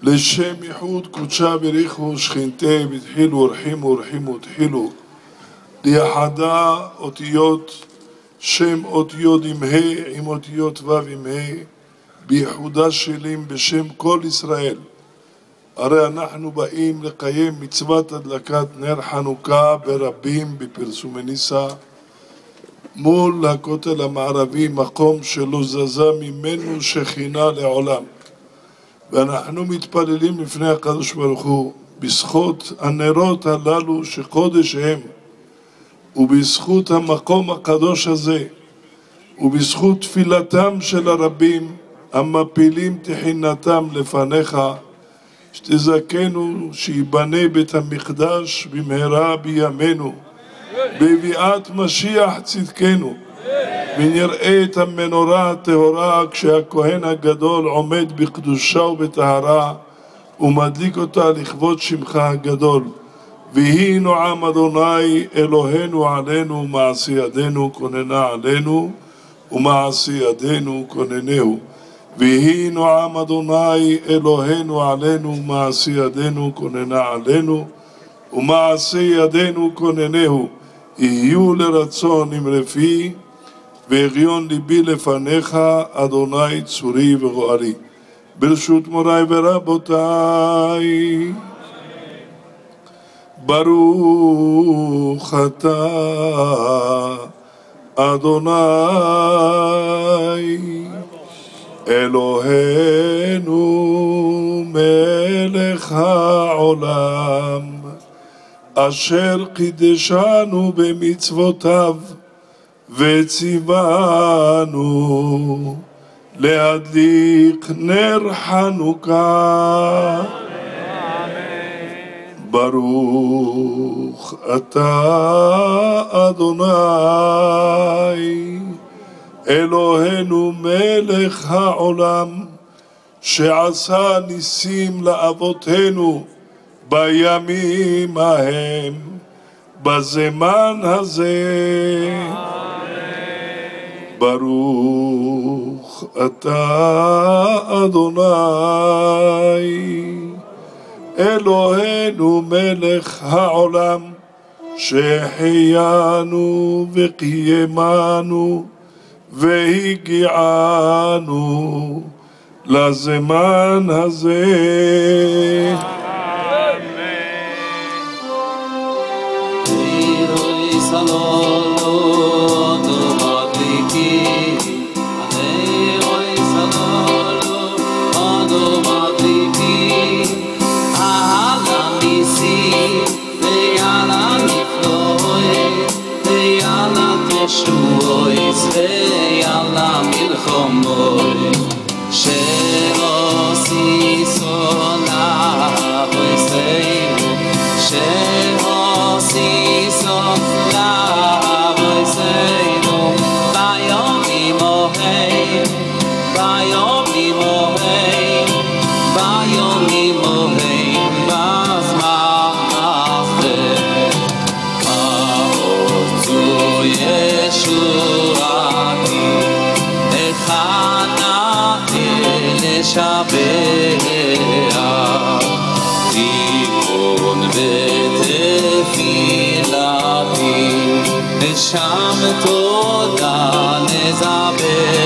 לשם ייחוד קודשה בריחו שכינתה ותחילו רחימו רחימו תחילו ליחדה אותיות שם אותיות עם ה' עם אותיות ו' עם ה' בייחודה שלים בשם כל ישראל. הרי אנחנו באים לקיים מצוות הדלקת נר חנוכה ברבים בפרסומי ניסה מול הכותל המערבי, מקום שלא זזה ממנו שכינה לעולם. ואנחנו מתפללים לפני הקדוש ברוך הוא בזכות הנרות הללו שקודש הם, ובזכות המקום הקדוש הזה, ובזכות תפילתם של הרבים המפילים תחינתם לפניך, שתזכנו שיבנה בית המקדש במהרה בימינו בביאת משיח צדקנו, ונראה את המנורה הטהורה כשהכהן הגדול עומד בקדושה ובטהרה ומדליק אותה לכבוד שמך הגדול. ויהי נועם אדוני אלוהינו עלינו, מעשי ידינו כוננה עלינו ומעשי ידינו כוננהו. ויהי נועם אדוני אלוהינו עלינו, מעשי ידינו כוננה עלינו ומעשי ידינו כוננהו. יהיו לרצון נמרפי והריון ליבי לפניך אדוני צורי וגואלי. ברשות מוריי ורבותיי, ברוך אתה אדוני אלוהינו מלך העולם, אשר קידשנו במצוותיו וציוונו להדליק נר חנוכה. ברוך אתה אדוני אלוהינו מלך העולם, שעשה ניסים לאבותינו בימים ההם בזמן הזה. ברוך אתה אדוני אלוהינו מלך העולם, שהחיינו וקיימנו והגיענו לזמן הזה. Shuois ve'alam milchomoi she'osi solah v'seinu she'osi solah v'seinu bayom imoheim bayom imoheim bayom imoheim b'zman hazeh ha'otzu Yeshuati echanati leshabea tikun v'tefilati esham toda nezabea.